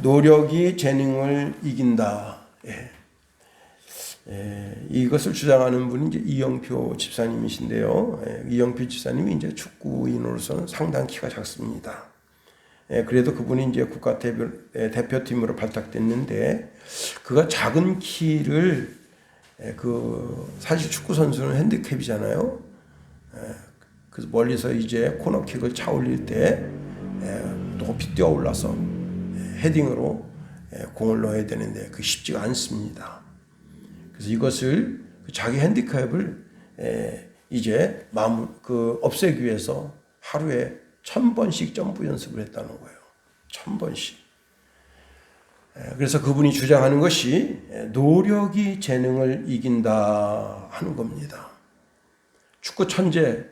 노력이 재능을 이긴다. 이것을 주장하는 분이 이제 이영표 집사님이신데요. 이영표 집사님이 이제 축구인으로서는 상당 키가 작습니다. 그래도 그분이 이제 국가 대표팀으로 발탁됐는데, 그가 작은 키를 사실 축구 선수는 핸디캡이잖아요. 그래서 멀리서 이제 코너킥을 차 올릴 때 높이 뛰어 올라서 헤딩으로 공을 넣어야 되는데 그 쉽지가 않습니다. 그래서 이것을 자기 핸디캡을 이제 없애기 위해서 하루에 1000번씩 점프 연습을 했다는 거예요. 1000번씩. 그래서 그분이 주장하는 것이 노력이 재능을 이긴다 하는 겁니다. 축구 천재,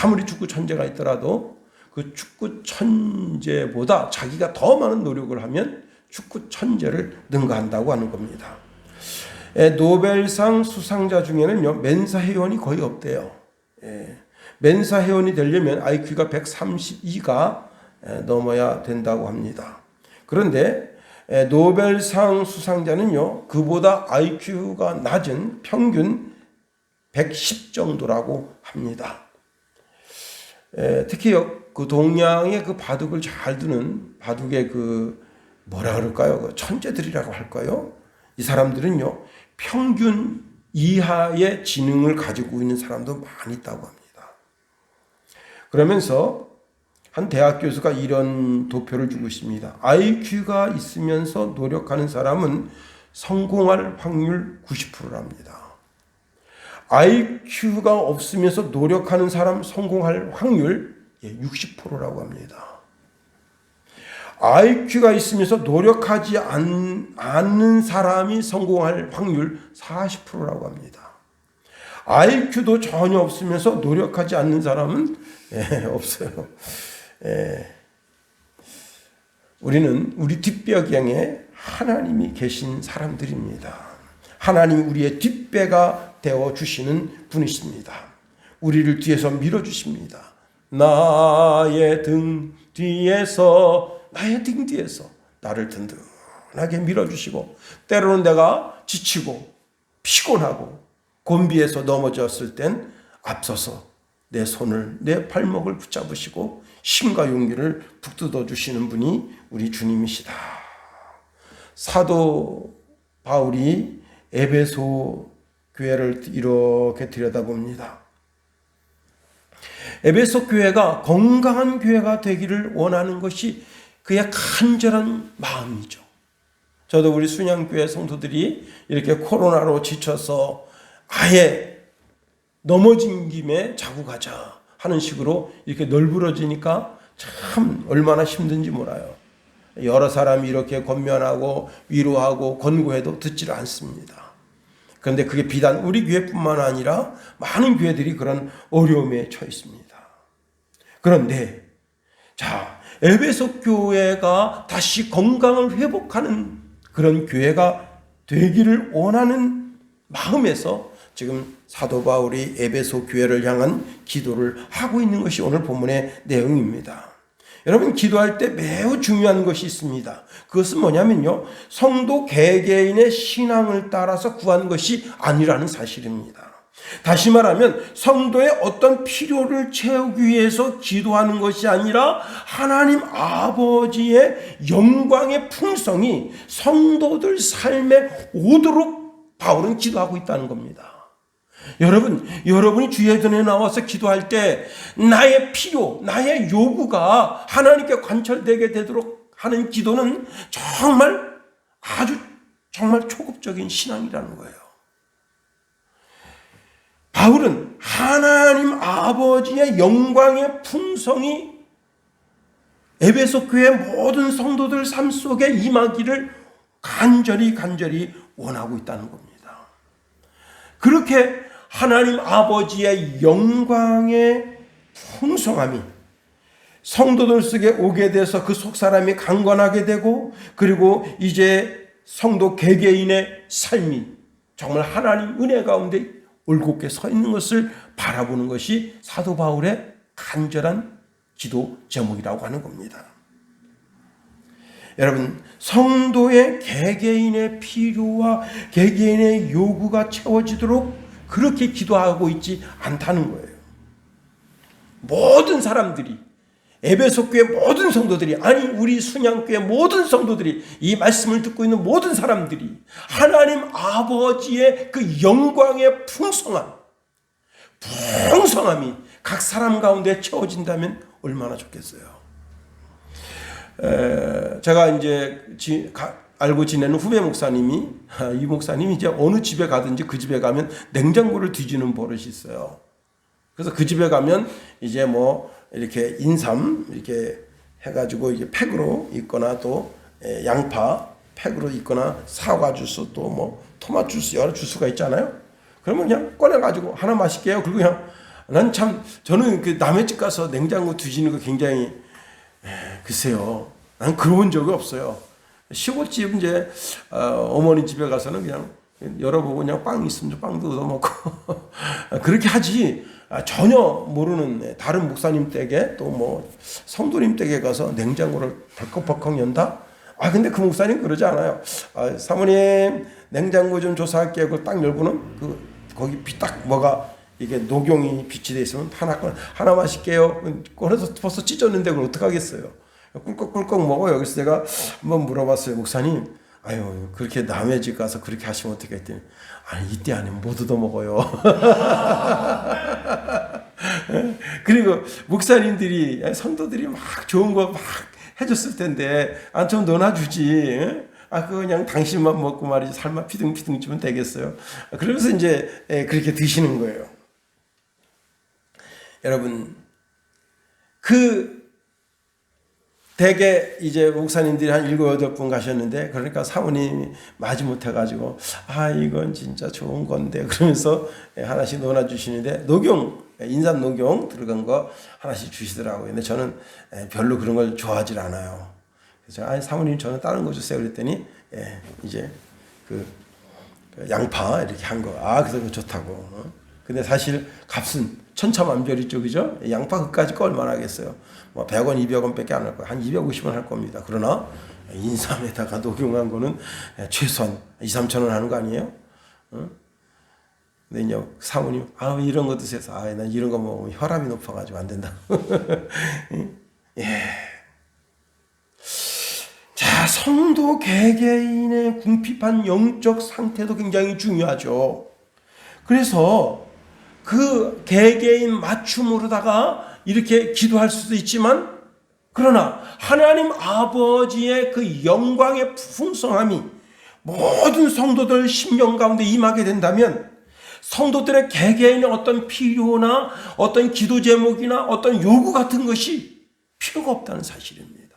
아무리 축구 천재가 있더라도 그 축구 천재보다 자기가 더 많은 노력을 하면 축구 천재를 능가한다고 하는 겁니다. 노벨상 수상자 중에는요, 멘사 회원이 거의 없대요. 멘사 회원이 되려면 IQ가 132가 넘어야 된다고 합니다. 그런데 노벨상 수상자는요, 그보다 IQ가 낮은 평균 110 정도라고 합니다. 특히 그 동양의 그 바둑을 잘 두는 바둑의 뭐라 그럴까요? 천재들이라고 할까요? 이 사람들은요, 평균 이하의 지능을 가지고 있는 사람도 많이 있다고 합니다. 그러면서 한 대학 교수가 이런 도표를 주고 있습니다. IQ가 있으면서 노력하는 사람은 성공할 확률 90%랍니다. IQ가 없으면서 노력하는 사람 성공할 확률 60%라고 합니다. IQ가 있으면서 노력하지 않는 사람이 성공할 확률 40%라고 합니다. IQ도 전혀 없으면서 노력하지 않는 사람은 없어요. 우리는 우리 뒷배경에 하나님이 계신 사람들입니다. 하나님 우리의 뒷배가 되어주시는 분이십니다. 우리를 뒤에서 밀어주십니다. 나의 등 뒤에서 나를 든든하게 밀어주시고, 때로는 내가 지치고 피곤하고 곤비에서 넘어졌을 땐 앞서서 내 손을, 내 발목을 붙잡으시고 힘과 용기를 북돋워 주시는 분이 우리 주님이시다. 사도 바울이 에베소 교회를 이렇게 들여다봅니다. 에베소 교회가 건강한 교회가 되기를 원하는 것이 그의 간절한 마음이죠. 저도 우리 순양교회 성도들이 이렇게 코로나로 지쳐서 아예 넘어진 김에 자고 가자 하는 식으로 이렇게 널브러지니까 참 얼마나 힘든지 몰라요. 여러 사람이 이렇게 권면하고 위로하고 권고해도 듣지를 않습니다. 그런데 그게 비단 우리 교회뿐만 아니라 많은 교회들이 그런 어려움에 처해 있습니다. 그런데 에베소 교회가 다시 건강을 회복하는 그런 교회가 되기를 원하는 마음에서 지금 사도 바울이 에베소 교회를 향한 기도를 하고 있는 것이 오늘 본문의 내용입니다. 여러분, 기도할 때 매우 중요한 것이 있습니다. 그것은 뭐냐면요, 성도 개개인의 신앙을 따라서 구한 것이 아니라는 사실입니다. 다시 말하면 성도의 어떤 필요를 채우기 위해서 기도하는 것이 아니라 하나님 아버지의 영광의 풍성이 성도들 삶에 오도록 바울은 기도하고 있다는 겁니다. 여러분이 주의 전에 나와서 기도할 때 나의 필요, 나의 요구가 하나님께 관철되게 되도록 하는 기도는 정말 초급적인 신앙이라는 거예요. 바울은 하나님 아버지의 영광의 풍성이 에베소 교회 모든 성도들 삶 속에 임하기를 간절히 원하고 있다는 겁니다. 그렇게 하나님 아버지의 영광의 풍성함이 성도들 속에 오게 돼서 그 속 사람이 강건하게 되고, 그리고 이제 성도 개개인의 삶이 정말 하나님 은혜 가운데 올곧게 서 있는 것을 바라보는 것이 사도 바울의 간절한 기도 제목이라고 하는 겁니다. 여러분, 성도의 개개인의 필요와 개개인의 요구가 채워지도록 그렇게 기도하고 있지 않다는 거예요. 모든 사람들이, 에베소 교회 모든 성도들이, 아니 우리 순양교회 모든 성도들이, 이 말씀을 듣고 있는 모든 사람들이 하나님 아버지의 그 영광의 풍성함이 각 사람 가운데 채워진다면 얼마나 좋겠어요. 제가 이제 알고 지내는 후배 목사님이, 이 목사님이 이제 어느 집에 가든지 그 집에 가면 냉장고를 뒤지는 버릇이 있어요. 그래서 그 집에 가면 이제 뭐 이렇게 인삼 이렇게 해가지고 이게 팩으로 있거나 또 양파 팩으로 있거나 사과 주스 또 뭐 토마토 주스 여러 주스가 있잖아요. 그러면 그냥 꺼내가지고 하나 마실게요. 그리고 그냥 저는 그 남의 집 가서 냉장고 뒤지는 거 굉장히 글쎄요. 난 그런 적이 없어요. 시골집 이제 어머니 집에 가서는 그냥 열어보고 그냥 빵 있으면 빵도 얻어먹고 그렇게 하지. 전혀 모르는 다른 목사님 댁에 또 뭐 성도님 댁에 가서 냉장고를 벌컥벌컥 연다? 근데 그 목사님 그러지 않아요. 사모님 냉장고 좀 조사할게요. 그걸 딱 열고는 거기 딱 뭐가 이게 녹용이 빛이 돼 있으면 하나 마실게요. 꺼내서 벌써 찢었는데 그걸 어떡하겠어요. 꿀꺽꿀꺽 먹어요. 그래서 제가 한번 물어봤어요. 목사님, 그렇게 남의 집 가서 그렇게 하시면 어떻게 했더니, 이때 안에 못 얻어 먹어요. 그리고 목사님들이, 성도들이 막 좋은 거 막 해줬을 텐데, 좀 넣어놔주지. 그거 그냥 당신만 먹고 말이지, 살만 피둥피둥 주면 되겠어요. 그러면서 이제 그렇게 드시는 거예요. 여러분, 대개 이제 목사님들이 한 7, 8분 가셨는데, 그러니까 사모님이 마지못해가지고, 이건 진짜 좋은 건데, 그러면서 하나씩 넣어주시는데, 인삼 녹용 들어간 거 하나씩 주시더라고요. 근데 저는 별로 그런 걸 좋아하질 않아요. 그래서 사모님 저는 다른 거 주세요. 그랬더니, 이제 그 양파 이렇게 한 거, 그래서 그거 좋다고. 근데 사실 값은 천차만별이죠, 그죠? 양파 그까짓 거 얼마나 하겠어요? 뭐 100원, 200원 밖에 안 할 거예요. 한 250원 할 겁니다. 그러나 인삼에다가 녹용한 거는 최소한 2, 3천 원 하는 거 아니에요? 근데 이제 사모님, 이런 거 드세요. 난 이런 거 먹으면 혈압이 높아가지고 안 된다. 예. 자, 성도 개개인의 궁핍한 영적 상태도 굉장히 중요하죠. 그래서 그 개개인 맞춤으로다가 이렇게 기도할 수도 있지만, 그러나 하나님 아버지의 그 영광의 풍성함이 모든 성도들 심령 가운데 임하게 된다면, 성도들의 개개인의 어떤 필요나 어떤 기도 제목이나 어떤 요구 같은 것이 필요가 없다는 사실입니다.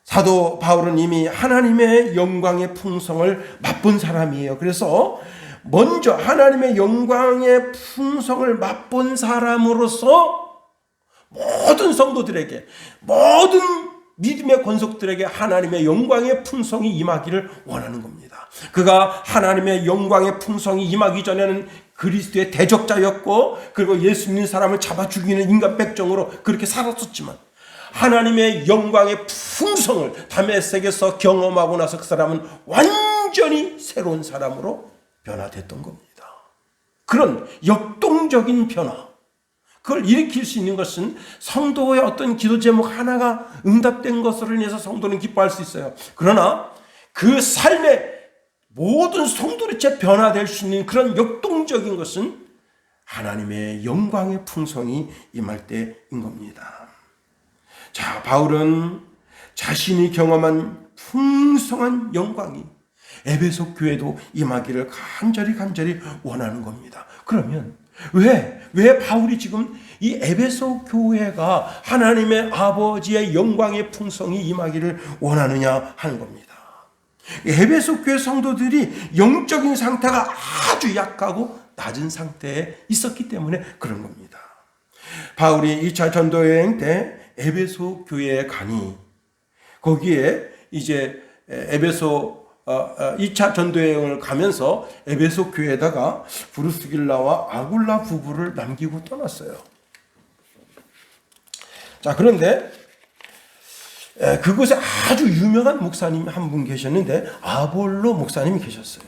사도 바울은 이미 하나님의 영광의 풍성을 맛본 사람이에요. 그래서 먼저 하나님의 영광의 풍성을 맛본 사람으로서 모든 성도들에게, 모든 믿음의 권속들에게 하나님의 영광의 풍성이 임하기를 원하는 겁니다. 그가 하나님의 영광의 풍성이 임하기 전에는 그리스도의 대적자였고, 그리고 예수 믿는 사람을 잡아 죽이는 인간 백정으로 그렇게 살았었지만, 하나님의 영광의 풍성을 다메섹에서 경험하고 나서 그 사람은 완전히 새로운 사람으로 변화됐던 겁니다. 그런 역동적인 변화, 그걸 일으킬 수 있는 것은 성도의 어떤 기도 제목 하나가 응답된 것으로 인해서 성도는 기뻐할 수 있어요. 그러나 그 삶의 모든 성도로체 변화될 수 있는 그런 역동적인 것은 하나님의 영광의 풍성이 임할 때인 겁니다. 자, 바울은 자신이 경험한 풍성한 영광이 에베소 교회도 임하기를 간절히 원하는 겁니다. 그러면 왜 바울이 지금 이 에베소 교회가 하나님의 아버지의 영광의 풍성이 임하기를 원하느냐 하는 겁니다. 에베소 교회 성도들이 영적인 상태가 아주 약하고 낮은 상태에 있었기 때문에 그런 겁니다. 바울이 2차 전도여행 때 에베소 교회에 가니, 거기에 이제 에베소 2차 전도여행을 가면서 에베소 교회에다가 브루스길라와 아굴라 부부를 남기고 떠났어요. 자, 그런데 그곳에 아주 유명한 목사님이 한 분 계셨는데 아볼로 목사님이 계셨어요.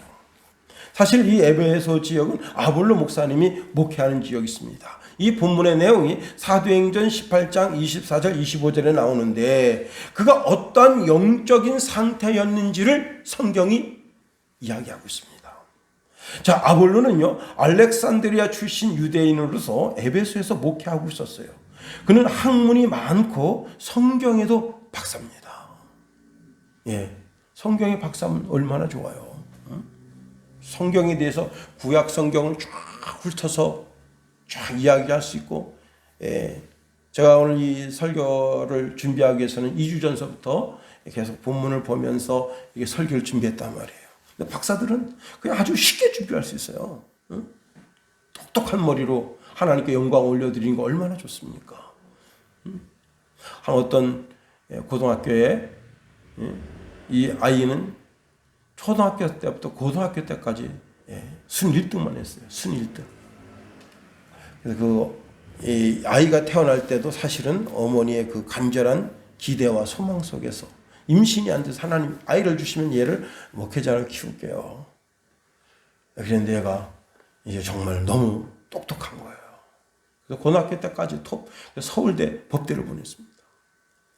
사실 이 에베소 지역은 아볼로 목사님이 목회하는 지역이 있습니다. 이 본문의 내용이 사도행전 18장 24절 25절에 나오는데 그가 어떠한 영적인 상태였는지를 성경이 이야기하고 있습니다. 자, 아볼로는요 알렉산드리아 출신 유대인으로서 에베소에서 목회하고 있었어요. 그는 학문이 많고 성경에도 박사입니다. 예, 성경의 박사면 얼마나 좋아요. 성경에 대해서 구약 성경을 쫙 훑어서 쫙 이야기할 수 있고, 제가 오늘 이 설교를 준비하기 위해서는 2주 전서부터 계속 본문을 보면서 이게 설교를 준비했단 말이에요. 근데 박사들은 그냥 아주 쉽게 준비할 수 있어요. 똑똑한 머리로 하나님께 영광 올려드리는 거 얼마나 좋습니까? 한 어떤 고등학교에 이 아이는 초등학교 때부터 고등학교 때까지 순 1등만 했어요. 순 1등. 그래서 이 아이가 태어날 때도 사실은 어머니의 그 간절한 기대와 소망 속에서 임신이 안 돼서 하나님 아이를 주시면 얘를 목회자로 키울게요. 그런데 얘가 이제 정말 너무 똑똑한 거예요. 그래서 고등학교 때까지 서울대 법대를 보냈습니다.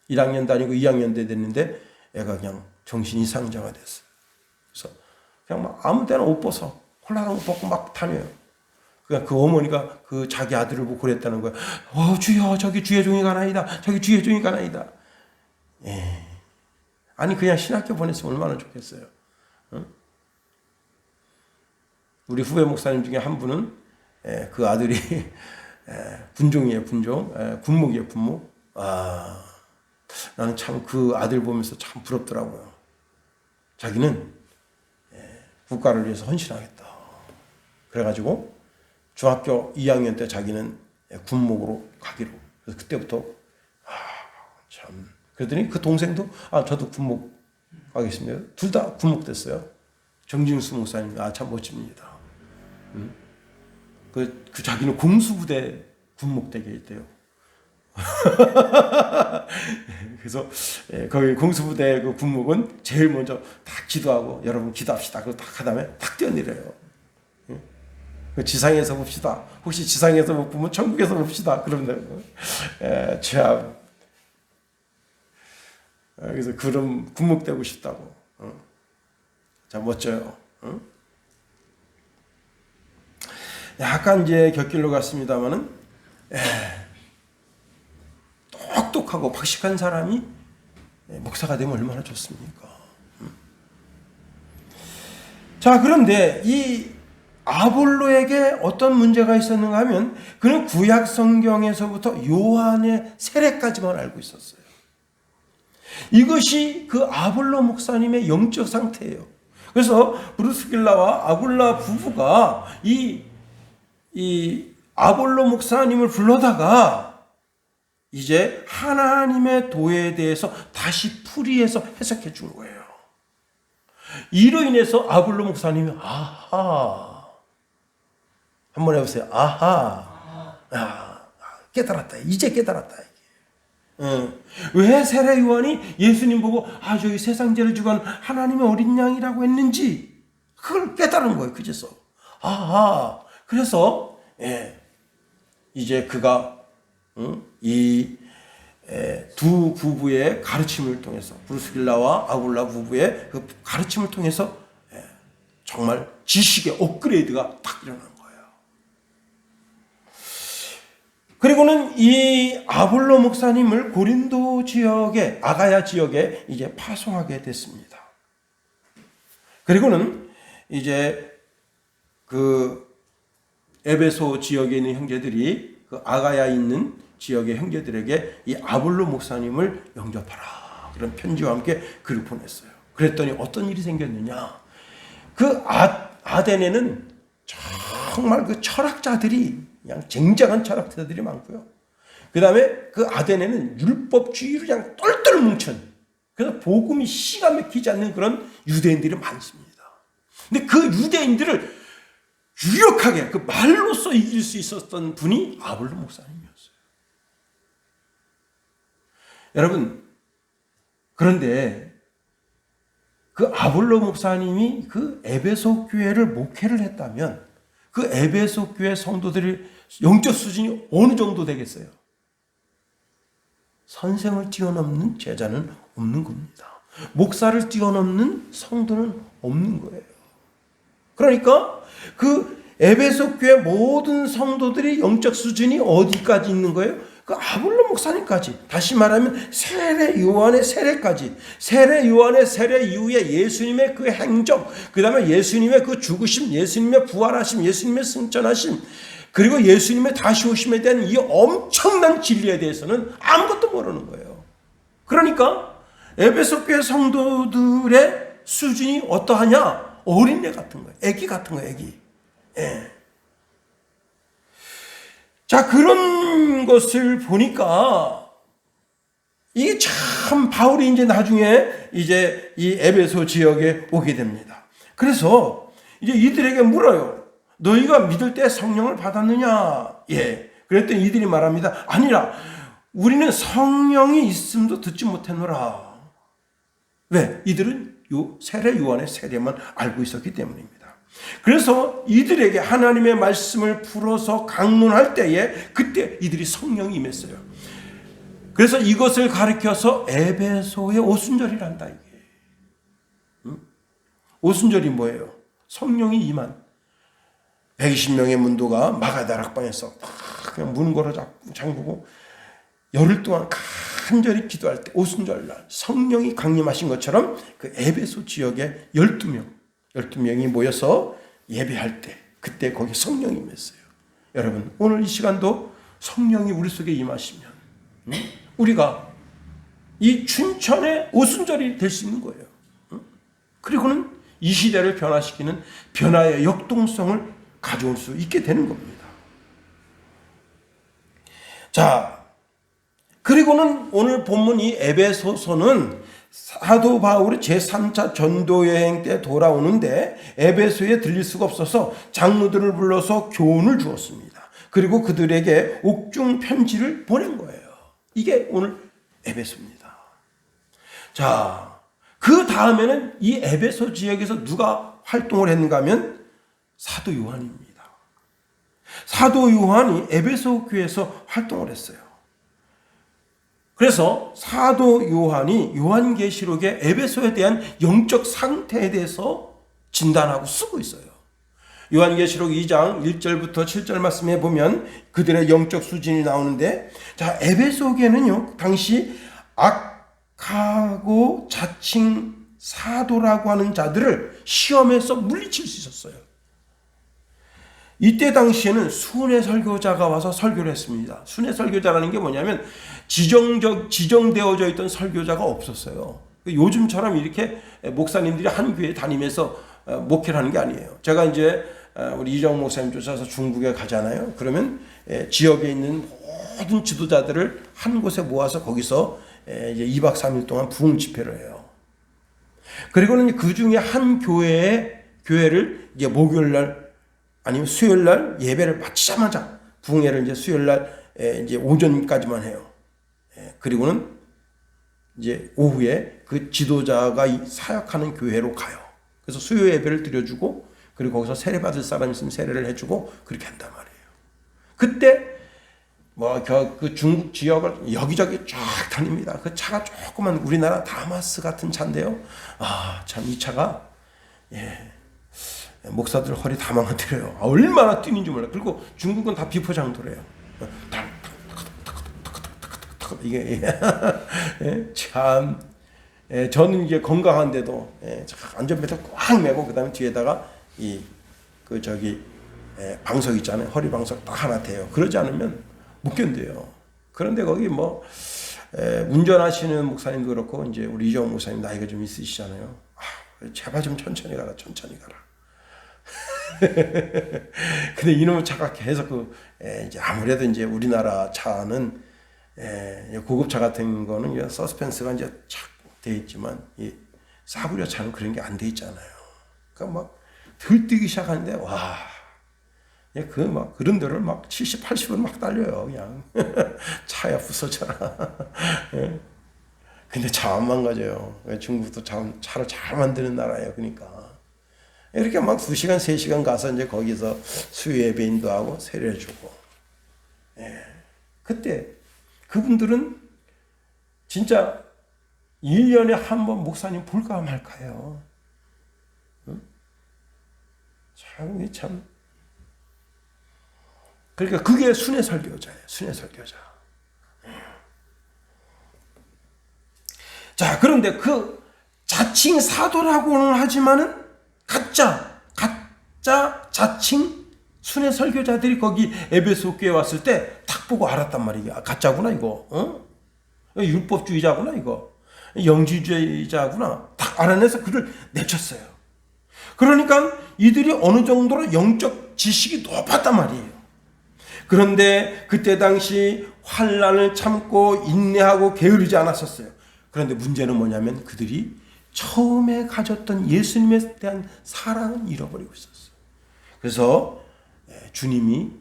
1학년 다니고 2학년 때 됐는데 애가 그냥 정신 이상자가 됐어요. 그래서 그냥 막 아무 데나 옷 벗어 콜라랑 옷 벗고 막 다녀요. 그러니까 그 어머니가 그 자기 아들을 보고 그랬다는 거예요. 주여 저기 주의 종이 가나이다. 저기 주의 종이 가나이다. 예. 아니 그냥 신학교 보냈으면 얼마나 좋겠어요. 응? 우리 후배 목사님 중에 한 분은 그 아들이 군종이에요. 군종. 군목이에요. 군목. 나는 참 그 아들 보면서 참 부럽더라고요. 자기는 국가를 위해서 헌신하겠다. 그래가지고 중학교 2학년 때 자기는 군목으로 가기로. 그래서 그때부터 참 그랬더니 그 동생도 저도 군목 가겠습니다. 둘 다 군목 됐어요. 정진수 목사님 참 멋집니다. 그 자기는 공수부대 군목 되게 있대요. 그래서 거기 공수부대 그 군목은 제일 먼저 딱 기도하고 여러분 기도합시다. 그리고 딱 하다음에 딱 뛰어내려요. 지상에서 봅시다. 혹시 지상에서 못 보면 천국에서 봅시다. 그러면 참 그래서 그럼 군목되고 싶다고. 자 멋져요. 약간 이제 곁길로 갔습니다만은 똑똑하고 박식한 사람이 목사가 되면 얼마나 좋습니까? 자, 그런데 이 아볼로에게 어떤 문제가 있었는가 하면 그는 구약 성경에서부터 요한의 세례까지만 알고 있었어요. 이것이 그 아볼로 목사님의 영적 상태예요. 그래서 브루스길라와 아굴라 부부가 이 아볼로 목사님을 불러다가 이제 하나님의 도에 대해서 다시 풀이해서 해석해 준 거예요. 이로 인해서 아볼로 목사님이 한번 해보세요. 깨달았다. 이제 깨달았다. 왜 세례 요한이 예수님 보고 저기 세상 죄를 지고 하나님의 어린 양이라고 했는지 그걸 깨달은 거예요. 그제서 그래서 이제 그가 이 두 부부의 가르침을 통해서 브루스길라와 아굴라 부부의 그 가르침을 통해서 정말 지식의 업그레이드가 딱 일어난 거예요. 그리고는 이 아볼로 목사님을 고린도 지역에 아가야 지역에 이제 파송하게 됐습니다. 그리고는 이제 그 에베소 지역에 있는 형제들이 그 아가야에 있는 지역의 형제들에게 이 아볼로 목사님을 영접하라 그런 편지와 함께 글을 보냈어요. 그랬더니 어떤 일이 생겼느냐? 그 아덴에는 정말 그 철학자들이 그냥 쟁쟁한 철학자들이 많고요. 그 다음에 그 아덴에는 율법주의로 그냥 똘똘 뭉친 그래서 복음이 시가 막히지 않는 그런 유대인들이 많습니다. 근데 그 유대인들을 유력하게 그 말로써 이길 수 있었던 분이 아볼로 목사님이었어요. 여러분, 그런데 그 아볼로 목사님이 그 에베소 교회를 목회를 했다면 그 에베소 교회 성도들의 영적 수준이 어느 정도 되겠어요? 선생을 뛰어넘는 제자는 없는 겁니다. 목사를 뛰어넘는 성도는 없는 거예요. 그러니까 그 에베소 교회 모든 성도들이 영적 수준이 어디까지 있는 거예요? 그 아볼로 목사님까지. 다시 말하면 세례 요한의 세례까지. 세례 요한의 세례 이후에 예수님의 그 행적, 그 다음에 예수님의 그 죽으심, 예수님의 부활하심, 예수님의 승천하심, 그리고 예수님의 다시 오심에 대한 이 엄청난 진리에 대해서는 아무것도 모르는 거예요. 그러니까 에베소 교회 성도들의 수준이 어떠하냐? 어린애 같은 거예요. 애기 같은 거예요. 애기. 예. 자, 그런 것을 보니까 이게 참 바울이 이제 나중에 이제 이 에베소 지역에 오게 됩니다. 그래서 이제 이들에게 물어요. 너희가 믿을 때 성령을 받았느냐? 예. 그랬더니 이들이 말합니다. 아니라 우리는 성령이 있음도 듣지 못했노라. 왜? 이들은 세례 요한의 세례만 알고 있었기 때문입니다. 그래서 이들에게 하나님의 말씀을 풀어서 강론할 때에 그때 이들이 성령이 임했어요. 그래서 이것을 가리켜서 에베소의 오순절이란다. 이게. 오순절이 뭐예요? 성령이 임한 120명의 문도가 마가다락방에서 그냥 문 걸어 잠그고 열흘 동안 간절히 기도할 때 오순절날 성령이 강림하신 것처럼 그 에베소 지역에 12명이 모여서 예배할 때 그때 거기 성령이 임했어요. 여러분 오늘 이 시간도 성령이 우리 속에 임하시면 우리가 이 춘천의 오순절이 될 수 있는 거예요. 그리고는 이 시대를 변화시키는 변화의 역동성을 가져올 수 있게 되는 겁니다. 자, 그리고는 오늘 본문 이 에베소서는 사도 바울이 제3차 전도여행 때 돌아오는데 에베소에 들릴 수가 없어서 장로들을 불러서 교훈을 주었습니다. 그리고 그들에게 옥중 편지를 보낸 거예요. 이게 오늘 에베소입니다. 자, 그 다음에는 이 에베소 지역에서 누가 활동을 했는가 하면 사도 요한입니다. 사도 요한이 에베소 교회에서 활동을 했어요. 그래서 사도 요한이 요한계시록의 에베소에 대한 영적 상태에 대해서 진단하고 쓰고 있어요. 요한계시록 2장 1절부터 7절 말씀에 보면 그들의 영적 수준이 나오는데, 자, 에베소계는요, 당시 악하고 자칭 사도라고 하는 자들을 시험해서 물리칠 수 있었어요. 이때 당시에는 순회 설교자가 와서 설교를 했습니다. 순회 설교자라는 게 뭐냐면 지정되어져 있던 설교자가 없었어요. 요즘처럼 이렇게 목사님들이 한 교회에 다니면서 목회를 하는 게 아니에요. 제가 이제 우리 이정 목사님 쫓아서 중국에 가잖아요. 그러면 지역에 있는 모든 지도자들을 한 곳에 모아서 거기서 이제 2박 3일 동안 부흥 집회를 해요. 그리고는 그 중에 한 교회를 이제 목요일 날 아니면 수요일 날 예배를 마치자마자 부흥회를 이제 수요일 날 이제 오전까지만 해요. 그리고는 이제 오후에 그 지도자가 사역하는 교회로 가요. 그래서 수요 예배를 드려주고 그리고 거기서 세례 받을 사람이 있으면 세례를 해주고 그렇게 한단 말이에요. 그때 뭐 그 중국 지역을 여기저기 쫙 다닙니다. 그 차가 조그만 우리나라 다마스 같은 차인데요. 아, 참 이 차가 목사들 허리 다 망가뜨려요. 얼마나 뛰는지 몰라요. 그리고 중국은 다 비포장도래요. 이게 참 저는 이게 건강한데도 안전벨트 꽉 매고 그다음에 뒤에다가 방석 있잖아요. 허리 방석 딱 하나 대요. 그러지 않으면 못 견뎌요. 그런데 거기 뭐 운전하시는 목사님도 그렇고 이제 우리 이정 목사님 나이가 좀 있으시잖아요. 제발 좀 천천히 가라. 근데 이놈의 차가 계속 이제 아무래도 이제 우리나라 차는 고급차 같은 거는 서스펜스가 이제 착 돼 있지만 이 사부려 차는 그런 게 안 돼 있잖아요. 그러니까 막 들뛰기 시작하는데 와, 그 막 그런 데를 막 70, 80은 막 달려요. 그냥 차야 부서져라. 근데 참 안 망가져요. 중국도 참 차를 잘 만드는 나라예요. 그러니까 이렇게 막 2시간 3시간 가서 이제 거기서 수요 예배인도 하고 세례주고. 예. 그때 그분들은 진짜 1년에 한 번 목사님 볼까 말까요. 응? 참. 그러니까 그게 순회 설교자예요. 순회 설교자. 자, 그런데 그 자칭 사도라고는 하지만은 가짜 자칭 순회 설교자들이 거기 에베소 교회 왔을 때 딱 보고 알았단 말이야. 가짜구나 이거. 율법주의자구나 이거. 영지주의자구나. 딱 알아내서 그를 내쳤어요. 그러니까 이들이 어느 정도로 영적 지식이 높았단 말이에요. 그런데 그때 당시 환난을 참고 인내하고 게으르지 않았었어요. 그런데 문제는 뭐냐면 그들이 처음에 가졌던 예수님에 대한 사랑은 잃어버리고 있었어요. 그래서 주님이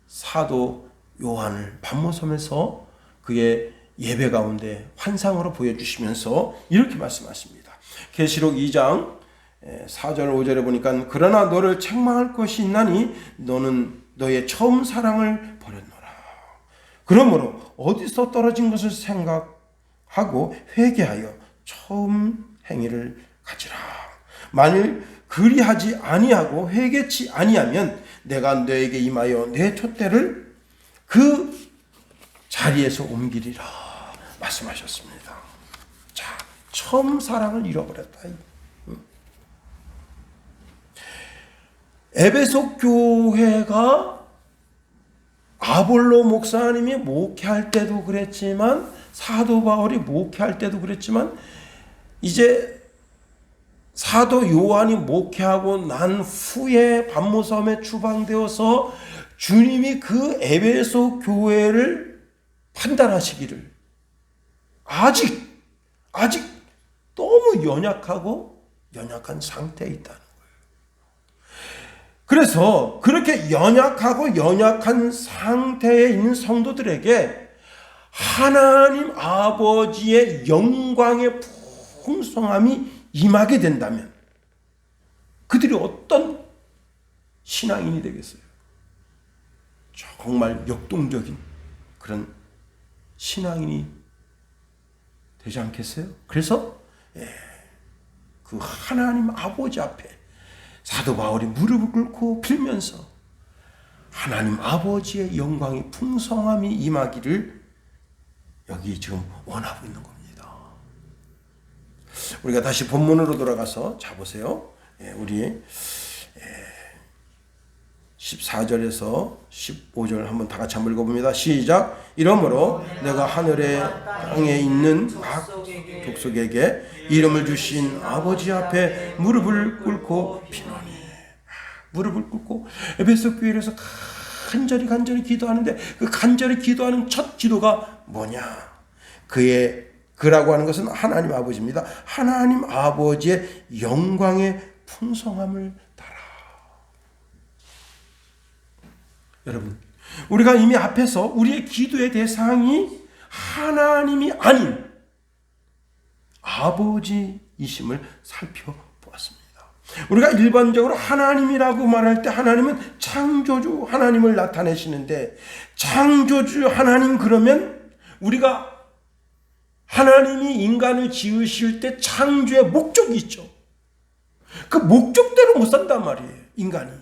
사도 요한을 반모섬에서 그의 예배 가운데 환상으로 보여주시면서 이렇게 말씀하십니다. 계시록 2장 4절 5절에 보니까 그러나 너를 책망할 것이 있나니 너는 너의 처음 사랑을 버렸노라. 그러므로 어디서 떨어진 것을 생각하고 회개하여 처음 행위를 가지라. 만일 그리하지 아니하고 회개치 아니하면 내가 너에게 임하여 내 촛대를 그 자리에서 옮기리라 말씀하셨습니다. 자, 처음 사랑을 잃어버렸다. 에베소 교회가 아볼로 목사님이 목회할 때도 그랬지만 사도 바울이 목회할 때도 그랬지만 이제 사도 요한이 목회하고 난 후에 반모섬에 추방되어서 주님이 그 에베소 교회를 판단하시기를 아직 너무 연약한 상태에 있다는 거예요. 그래서 그렇게 연약한 상태에 있는 성도들에게 하나님 아버지의 영광의 풍성함이 임하게 된다면 그들이 어떤 신앙인이 되겠어요? 정말 역동적인 그런 신앙인이 되지 않겠어요? 그래서 그 하나님 아버지 앞에 사도 바울이 무릎을 꿇고 빌면서 하나님 아버지의 영광이 풍성함이 임하기를 여기 지금 원하고 있는 겁니다. 우리가 다시 본문으로 돌아가서 자 보세요. 우리 14절에서 15절 한번 다 같이 한번 읽어봅니다. 시작. 이러므로 내가 하늘의 땅에 있는 각 족속에게 이름을 주신 아버지 앞에 무릎을 ቁ고 비노니. 무릎을 꿇고 에베소 교회에서 간절히 기도하는데 그 간절히 기도하는 첫 기도가 뭐냐? 그라고 하는 것은 하나님 아버지입니다. 하나님 아버지의 영광의 풍성함을 따라. 여러분, 우리가 이미 앞에서 우리의 기도의 대상이 하나님이 아닌 아버지이심을 살펴보았습니다. 우리가 일반적으로 하나님이라고 말할 때 하나님은 창조주 하나님을 나타내시는데 창조주 하나님 그러면 우리가 하나님이 인간을 지으실 때 창조의 목적이 있죠. 그 목적대로 못 산단 말이에요. 인간이.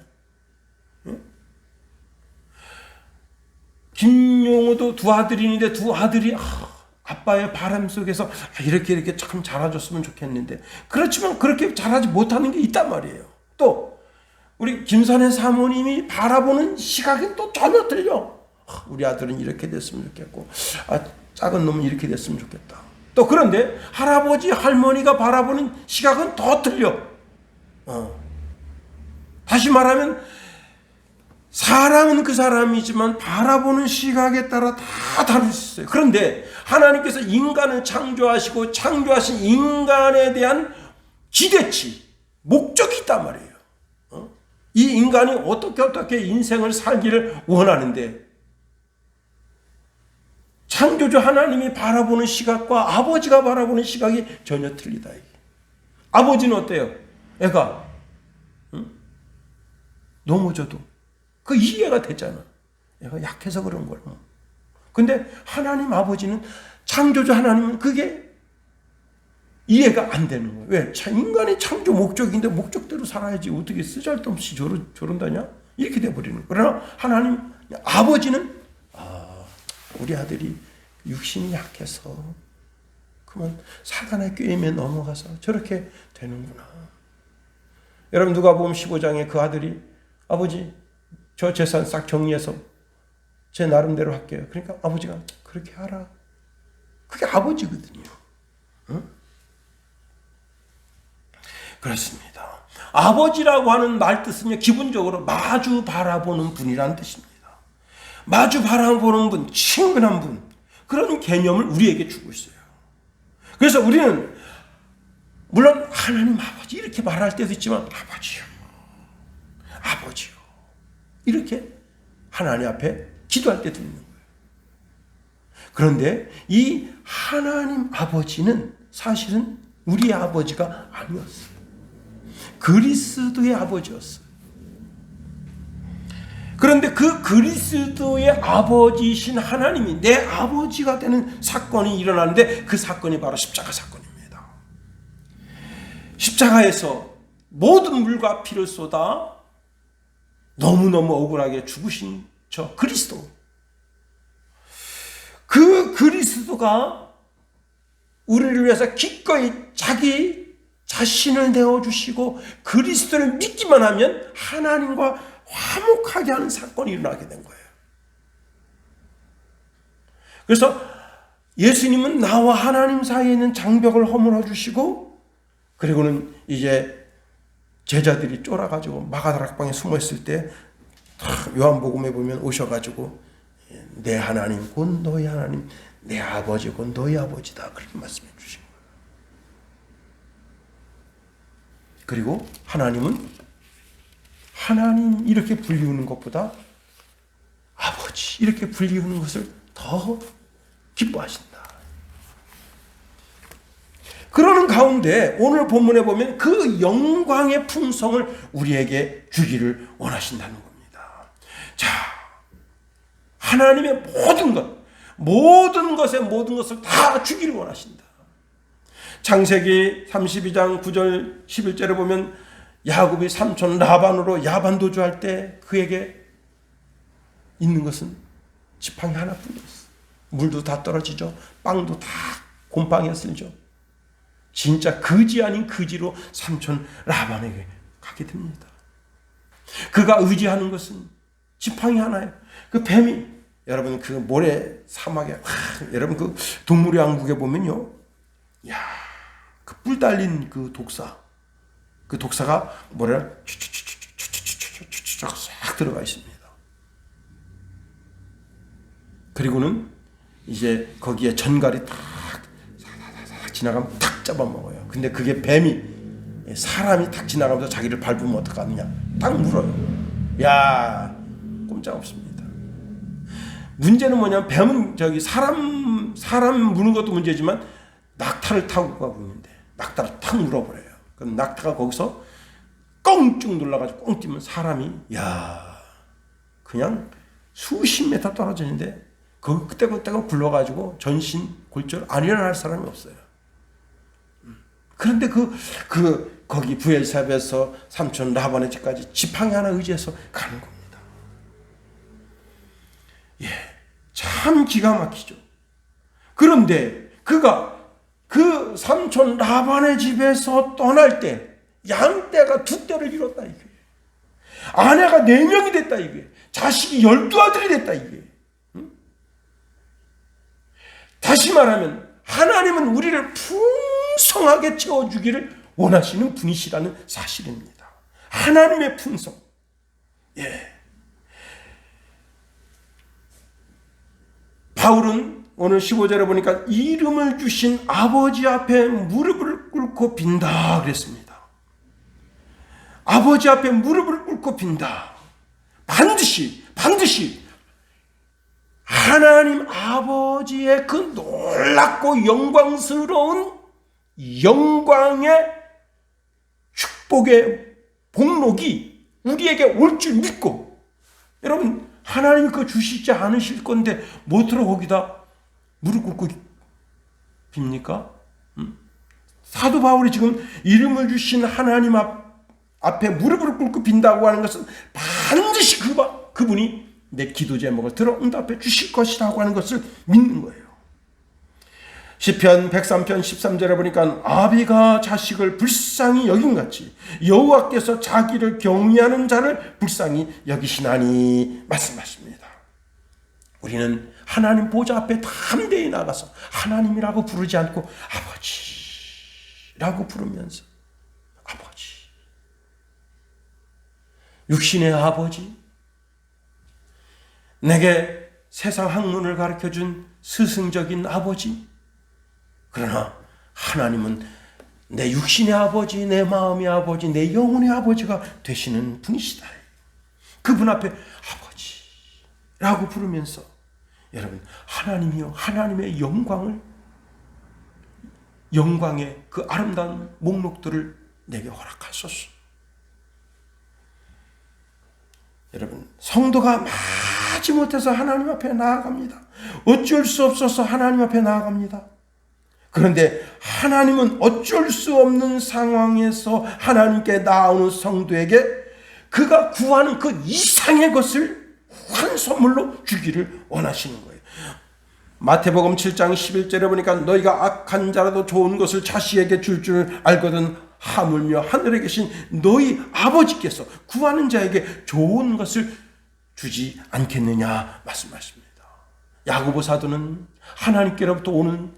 김용호도 두 아들이 있는데 두 아들이 아빠의 바람 속에서 이렇게 참 자라줬으면 좋겠는데 그렇지만 그렇게 자라지 못하는 게 있단 말이에요. 또 우리 김선혜 사모님이 바라보는 시각은 또 전혀 틀려. 우리 아들은 이렇게 됐으면 좋겠고 작은 놈은 이렇게 됐으면 좋겠다. 또 그런데 할아버지 할머니가 바라보는 시각은 더 틀려. 다시 말하면 사람은 그 사람이지만 바라보는 시각에 따라 다 다를 수 있어요. 그런데 하나님께서 인간을 창조하시고 창조하신 인간에 대한 기대치, 목적이 있단 말이에요. 이 인간이 어떻게 인생을 살기를 원하는데 창조주 하나님이 바라보는 시각과 아버지가 바라보는 시각이 전혀 틀리다. 아버지는 어때요? 애가 넘어져도 그 이해가 되잖아. 애가 약해서 그런 거야. 근데 하나님 아버지는, 창조주 하나님은 그게 이해가 안 되는 거예요. 왜? 인간의 창조 목적인데 목적대로 살아야지 어떻게 쓰잘데없이 저런다냐? 이렇게 돼버리는 거예요. 그러나 하나님 아버지는 우리 아들이 육신이 약해서 그만 사단의 꾀임에 넘어가서 저렇게 되는구나. 여러분 누가복음 15장에 그 아들이 아버지 저 재산 싹 정리해서 제 나름대로 할게요. 그러니까 아버지가 그렇게 하라. 그게 아버지거든요. 응? 그렇습니다. 아버지라고 하는 말 뜻은요, 기본적으로 마주 바라보는 분이라는 뜻입니다. 마주 바라보는 분, 친근한 분, 그런 개념을 우리에게 주고 있어요. 그래서 우리는 물론 하나님 아버지 이렇게 말할 때도 있지만 아버지요, 아버지요 이렇게 하나님 앞에 기도할 때도 있는 거예요. 그런데 이 하나님 아버지는 사실은 우리의 아버지가 아니었어요. 그리스도의 아버지였어요. 그런데 그 그리스도의 아버지이신 하나님이 내 아버지가 되는 사건이 일어나는데 그 사건이 바로 십자가 사건입니다. 십자가에서 모든 물과 피를 쏟아 너무너무 억울하게 죽으신 저 그리스도. 그 그리스도가 우리를 위해서 기꺼이 자기 자신을 내어주시고 그리스도를 믿기만 하면 하나님과 화목하게 하는 사건이 일어나게 된 거예요. 그래서 예수님은 나와 하나님 사이에 있는 장벽을 허물어 주시고, 그리고는 이제 제자들이 쫄아가지고 마가다락방에 숨어 있을 때 요한복음에 보면 오셔가지고 내 하나님 곧 너희 하나님, 내 아버지 곧 너희 아버지다, 그렇게 말씀해 주신 거예요. 그리고 하나님은 하나님 이렇게 불리우는 것보다 아버지 이렇게 불리우는 것을 더 기뻐하신다. 그러는 가운데 오늘 본문에 보면 그 영광의 풍성을 우리에게 주기를 원하신다는 겁니다. 자, 하나님의 모든 것을 다 주기를 원하신다. 창세기 32장 9절 11절에 보면 야곱이 삼촌 라반으로 야반도주할 때 그에게 있는 것은 지팡이 하나뿐이었어. 물도 다 떨어지죠. 빵도 다 곰팡이가 쓸죠. 진짜 거지 아닌 거지로 삼촌 라반에게 가게 됩니다. 그가 의지하는 것은 지팡이 하나예요. 그 뱀이, 여러분 그 모래 사막에 여러분 그 동물의 왕국에 보면요, 그 뿔 달린 그 독사가 모래를 쫙 들어가 있습니다. 그리고는 이제 거기에 전갈이 탁 지나가면 탁 잡아먹어요. 근데 그게 뱀이, 사람이 탁 지나가면서 자기를 밟으면 어떡하느냐, 딱 물어요. 꼼짝없습니다. 문제는 뭐냐면 뱀은 사람 무는 것도 문제지만 낙타를 타고 가고 있는데 낙타를 탁 물어버려요. 그럼 낙타가 거기서 껑쭉 눌러가지고 꽁 뛰면 사람이 그냥 수십 메타 떨어지는데 그때가 굴러가지고 전신 골절 안 일어날 사람이 없어요. 그런데 거기 부엘사베에서 삼촌 라반의 집까지 지팡이 하나 의지해서 가는 겁니다. 참 기가 막히죠. 그런데 그가 그 삼촌 라반의 집에서 떠날 때 양떼가 2떼를 잃었다 이게. 아내가 4명이 됐다 이게. 자식이 12아들이 됐다 이게. 다시 말하면 하나님은 우리를 풍성하게 채워주기를 원하시는 분이시라는 사실입니다. 하나님의 풍성. 바울은 오늘 15절에 보니까 이름을 주신 아버지 앞에 무릎을 꿇고 빈다 그랬습니다. 아버지 앞에 무릎을 꿇고 빈다. 반드시 하나님 아버지의 그 놀랍고 영광스러운 영광의 축복의 복록이 우리에게 올 줄 믿고, 여러분 하나님이 그거 주시지 않으실 건데 뭐더러 거기다 무릎 꿇고 빕니까? 사도 바울이 지금 이름을 주신 하나님 앞에 무릎을 꿇고 빈다고 하는 것은 반드시 그분이 내 기도 제목을 들어 응답해 주실 것이라고 하는 것을 믿는 거예요. 시편 103편 13절에 보니까 아비가 자식을 불쌍히 여김같이 여호와께서 자기를 경외하는 자를 불쌍히 여기시나니 말씀하십니다. 우리는 하나님 보좌 앞에 담대히 나가서 하나님이라고 부르지 않고 아버지라고 부르면서, 아버지, 육신의 아버지, 내게 세상 학문을 가르쳐준 스승적인 아버지, 그러나 하나님은 내 육신의 아버지, 내 마음의 아버지, 내 영혼의 아버지가 되시는 분이시다. 그분 앞에 아버지라고 부르면서, 여러분 하나님이요, 하나님의 영광의 그 아름다운 목록들을 내게 허락하소서. 여러분 성도가 마지못해서 하나님 앞에 나아갑니다. 어쩔 수 없어서 하나님 앞에 나아갑니다. 그런데 하나님은 어쩔 수 없는 상황에서 하나님께 나오는 성도에게 그가 구하는 그 이상의 것을 한 선물로 주기를 원하시는 거예요. 마태복음 7장 11절에 보니까 너희가 악한 자라도 좋은 것을 자식에게 줄 줄 알거든 하물며 하늘에 계신 너희 아버지께서 구하는 자에게 좋은 것을 주지 않겠느냐 말씀하십니다. 야고보 사도는 하나님께로부터 오는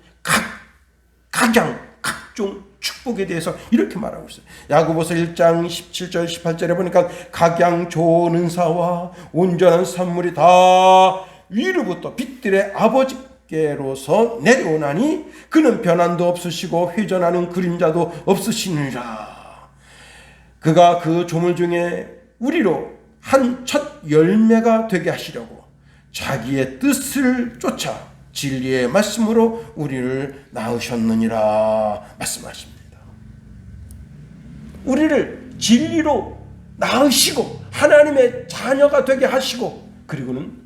각종 축복에 대해서 이렇게 말하고 있어요. 야고보서 1장 17절 18절에 보니까 각양 좋은 은사와 온전한 선물이 다 위로부터 빛들의 아버지께로서 내려오나니 그는 변함도 없으시고 회전하는 그림자도 없으시느니라. 그가 그 조물 중에 우리로 한 첫 열매가 되게 하시려고 자기의 뜻을 쫓아 진리의 말씀으로 우리를 낳으셨느니라 말씀하십니다. 우리를 진리로 낳으시고 하나님의 자녀가 되게 하시고, 그리고는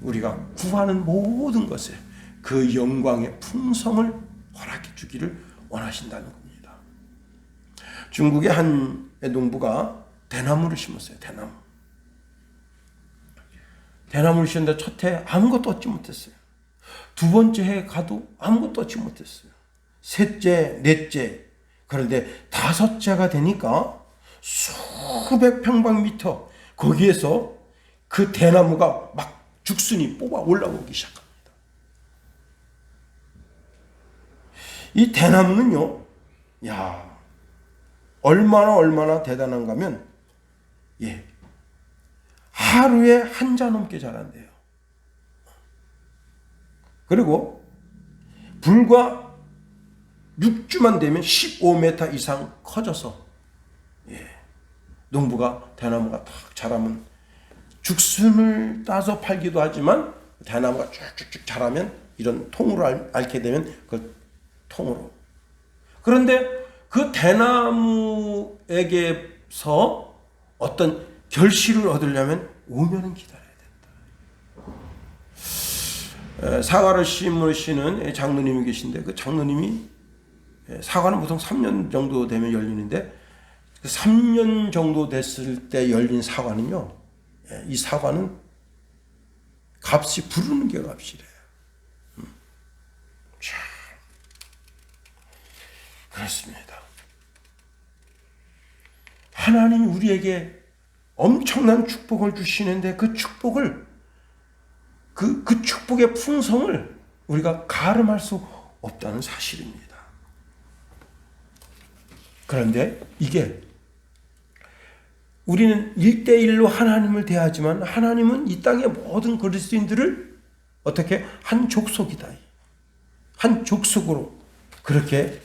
우리가 구하는 모든 것에 그 영광의 풍성을 허락해 주기를 원하신다는 겁니다. 중국의 한 농부가 대나무를 심었어요. 대나무를 심는데 첫 해 아무것도 얻지 못했어요. 두 번째 해 가도 아무것도 얻지 못했어요. 셋째, 넷째, 그런데 다섯째가 되니까 수백 평방미터 거기에서 그 대나무가 막 죽순이 뽑아 올라오기 시작합니다. 이 대나무는요, 얼마나 대단한가 하면, 하루에 한 자 넘게 자란대요. 그리고 불과 6주만 되면 15m 이상 커져서, 농부가 대나무가 딱 자라면 죽순을 따서 팔기도 하지만 대나무가 쭉쭉쭉 자라면 이런 통으로 앓게 되면 그 통으로. 그런데 그 대나무에게서 어떤 결실을 얻으려면 5년은 기다려야 된다. 사과를 심으시는 장로님이 계신데 그 장로님이 사과는 보통 3년 정도 되면 열리는데 그 3년 정도 됐을 때 열린 사과는요, 이 사과는 값이 부르는 게 값이래요. 그렇습니다. 하나님이 우리에게 엄청난 축복을 주시는데 그 축복을 그 축복의 풍성을 우리가 가늠할 수 없다는 사실입니다. 그런데 이게 우리는 1대1로 하나님을 대하지만 하나님은 이 땅의 모든 그리스도인들을 어떻게 한 족속이다. 한 족속으로 그렇게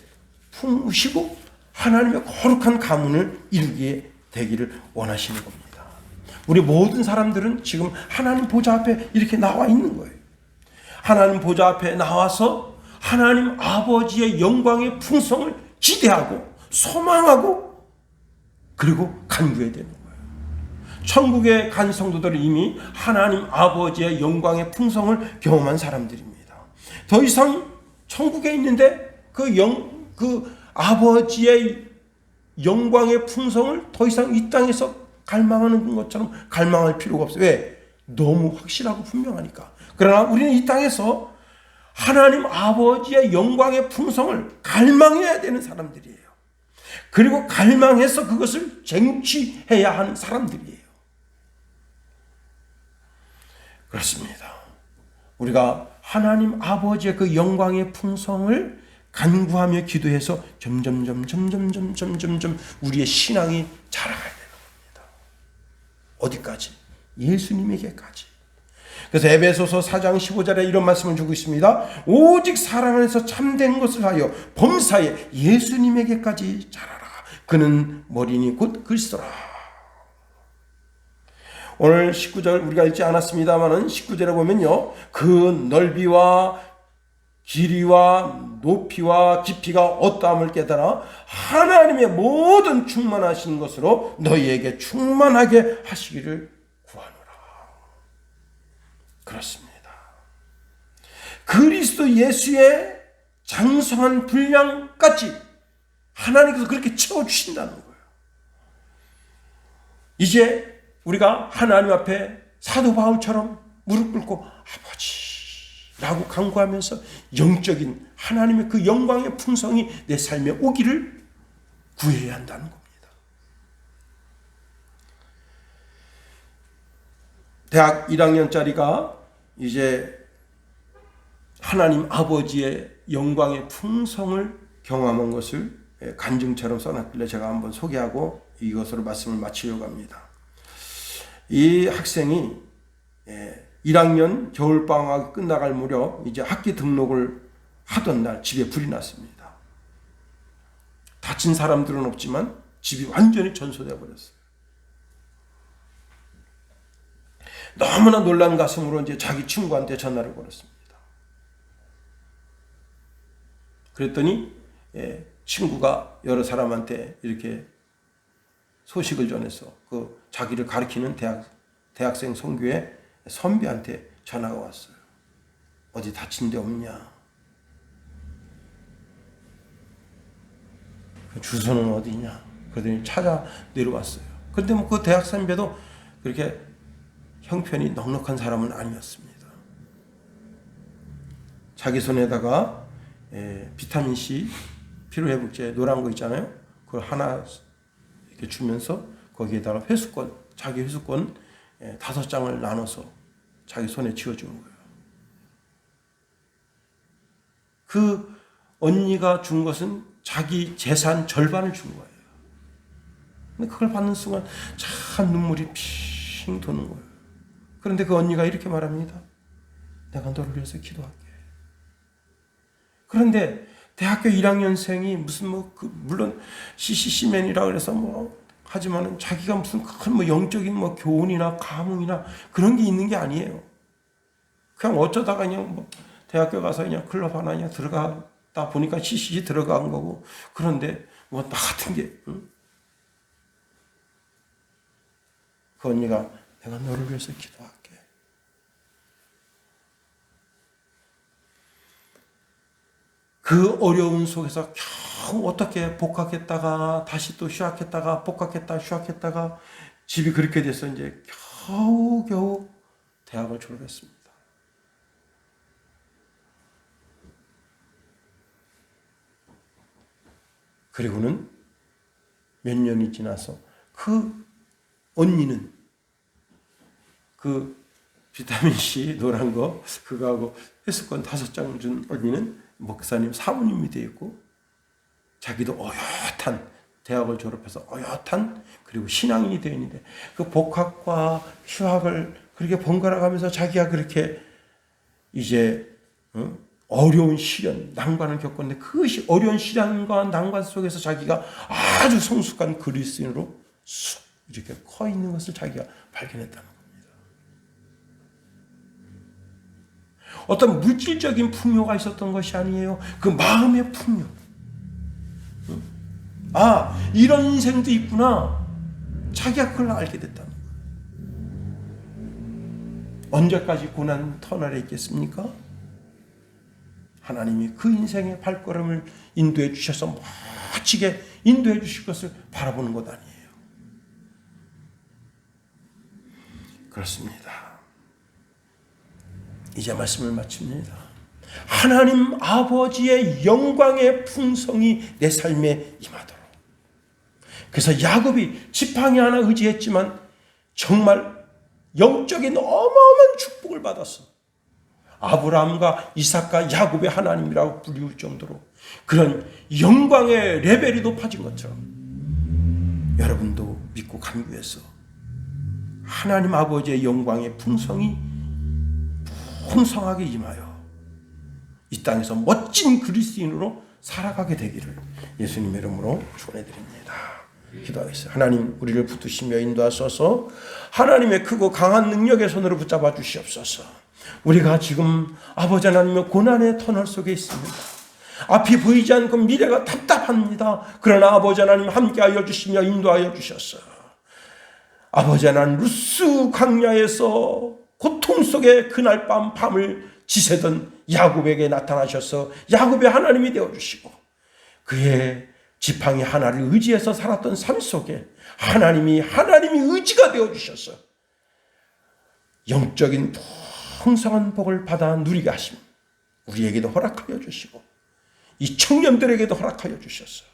품으시고 하나님의 거룩한 가문을 이루게 되기를 원하시는 겁니다. 우리 모든 사람들은 지금 하나님 보좌 앞에 이렇게 나와 있는 거예요. 하나님 보좌 앞에 나와서 하나님 아버지의 영광의 풍성을 기대하고 소망하고 그리고 간구해야 되는 거예요. 천국에 간 성도들은 이미 하나님 아버지의 영광의 풍성을 경험한 사람들입니다. 더 이상 천국에 있는데 그 아버지의 영광의 풍성을 더 이상 이 땅에서 갈망하는 것처럼 갈망할 필요가 없어요. 왜? 너무 확실하고 분명하니까. 그러나 우리는 이 땅에서 하나님 아버지의 영광의 풍성을 갈망해야 되는 사람들이에요. 그리고 갈망해서 그것을 쟁취해야 하는 사람들이에요. 그렇습니다. 우리가 하나님 아버지의 그 영광의 풍성을 간구하며 기도해서 점점 우리의 신앙이 자라가야 되는 겁니다. 어디까지? 예수님에게까지. 그래서 에베소서 4장 15절에 이런 말씀을 주고 있습니다. 오직 사랑 안에서 참된 것을 하여 범사에 예수님에게까지 자라라. 그는 머리니 곧 그리스도라. 오늘 19절 우리가 읽지 않았습니다만은 19절에 보면요, 그 넓이와 길이와 높이와 깊이가 어떠함을 깨달아 하나님의 모든 충만하신 것으로 너희에게 충만하게 하시기를 구하노라. 그렇습니다. 그리스도 예수의 장성한 분량까지 하나님께서 그렇게 채워주신다는 거예요. 이제 우리가 하나님 앞에 사도 바울처럼 무릎 꿇고 아버지라고 간구하면서 영적인 하나님의 그 영광의 풍성이 내 삶에 오기를 구해야 한다는 겁니다. 대학 1학년짜리가 이제 하나님 아버지의 영광의 풍성을 경험한 것을 간증처럼 써놨길래 제가 한번 소개하고 이것으로 말씀을 마치려고 합니다. 이 학생이 1학년 겨울방학이 끝나갈 무렵 이제 학기 등록을 하던 날 집에 불이 났습니다. 다친 사람들은 없지만 집이 완전히 전소되어 버렸어요. 너무나 놀란 가슴으로 이제 자기 친구한테 전화를 걸었습니다. 그랬더니 친구가 여러 사람한테 이렇게 소식을 전해서 그 자기를 가르치는 대학생 선교회 선배한테 전화가 왔어요. 어디 다친 데 없냐? 그 주소는 어디냐? 그러더니 찾아 내려왔어요. 그런데 뭐 그 대학 선배도 그렇게 형편이 넉넉한 사람은 아니었습니다. 자기 손에다가 비타민 C 피로회복제 노란 거 있잖아요. 그걸 하나 이렇게 주면서 거기에다가 회수권, 자기 회수권 5장을 나눠서 자기 손에 쥐어주는 거예요. 그 언니가 준 것은 자기 재산 절반을 준 거예요. 근데 그걸 받는 순간 참 눈물이 핑 도는 거예요. 그런데 그 언니가 이렇게 말합니다. 내가 너를 위해서 기도할게. 그런데 대학교 1학년생이 무슨 물론 CCC맨이라 그래서 하지만은 자기가 무슨 큰 영적인 교훈이나 감흥이나 그런 게 있는 게 아니에요. 그냥 어쩌다가 그냥 대학교 가서 그냥 클럽 하나 그냥 들어가다 보니까 CCC 들어간 거고. 그런데 나 같은 게 그 언니가 내가 너를 위해서 기도할게. 그 어려운 속에서 겨우 어떻게 복학했다가 다시 또 휴학했다가 복학했다 휴학했다가 집이 그렇게 돼서 이제 겨우 대학을 졸업했습니다. 그리고는 몇 년이 지나서 그 언니는 그 비타민C 노란 거 그거하고 회수권 5장 준 언니는 목사님 사모님이 되어 있고 자기도 어엿한 대학을 졸업해서 어엿한 그리고 신앙인이 되어 있는데 그 복학과 휴학을 그렇게 번갈아가면서 자기가 그렇게 이제 어려운 시련, 난관을 겪었는데 그것이 어려운 시련과 난관 속에서 자기가 아주 성숙한 그리스도인으로 쑥 이렇게 커 있는 것을 자기가 발견했다는 겁니다. 어떤 물질적인 풍요가 있었던 것이 아니에요. 그 마음의 풍요. 이런 인생도 있구나. 자기가 그걸 알게 됐다는 거예요. 언제까지 고난 터널에 있겠습니까? 하나님이 그 인생의 발걸음을 인도해 주셔서 멋지게 인도해 주실 것을 바라보는 것 아니에요. 그렇습니다. 이제 말씀을 마칩니다. 하나님 아버지의 영광의 풍성이 내 삶에 임하도록. 그래서 야곱이 지팡이 하나 의지했지만 정말 영적인 어마어마한 축복을 받았어. 아브라함과 이삭과 야곱의 하나님이라고 불리울 정도로 그런 영광의 레벨이 높아진 것처럼 여러분도 믿고 간구해서 하나님 아버지의 영광의 풍성이 풍성하게 임하여 이 땅에서 멋진 그리스도인으로 살아가게 되기를 예수님의 이름으로 축원해드립니다. 기도하겠습니다. 하나님, 우리를 붙드시며 인도하소서. 하나님의 크고 강한 능력의 손으로 붙잡아 주시옵소서. 우리가 지금 아버지 하나님의 고난의 터널 속에 있습니다. 앞이 보이지 않고 미래가 답답합니다. 그러나 아버지 하나님 함께하여 주시며 인도하여 주셨어. 아버지 하나님 루스 광야에서 고통 속에 그날 밤을 지새던 야곱에게 나타나셔서 야곱의 하나님이 되어주시고 그의 지팡이 하나를 의지해서 살았던 삶 속에 하나님이 의지가 되어주셔서 영적인 풍성한 복을 받아 누리게 하심 우리에게도 허락하여 주시고 이 청년들에게도 허락하여 주셔서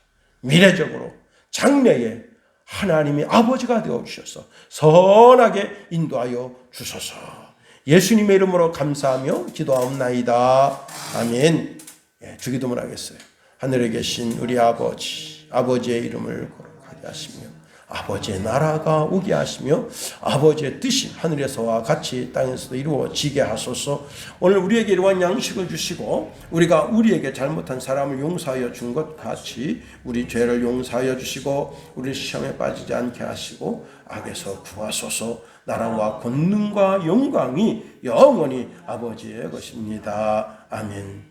미래적으로 장래에 하나님이 아버지가 되어주셔서 선하게 인도하여 주소서. 예수님의 이름으로 감사하며 기도하옵나이다. 아멘. 주기도문 하겠어요. 하늘에 계신 우리 아버지의 이름을 거룩하게 하시며 아버지의 나라가 오게 하시며 아버지의 뜻이 하늘에서와 같이 땅에서도 이루어지게 하소서. 오늘 우리에게 이러한 양식을 주시고 우리가 우리에게 잘못한 사람을 용서하여 준 것 같이 우리 죄를 용서하여 주시고 우리 시험에 빠지지 않게 하시고 악에서 구하소서. 나라와 권능과 영광이 영원히 아버지의 것입니다. 아멘.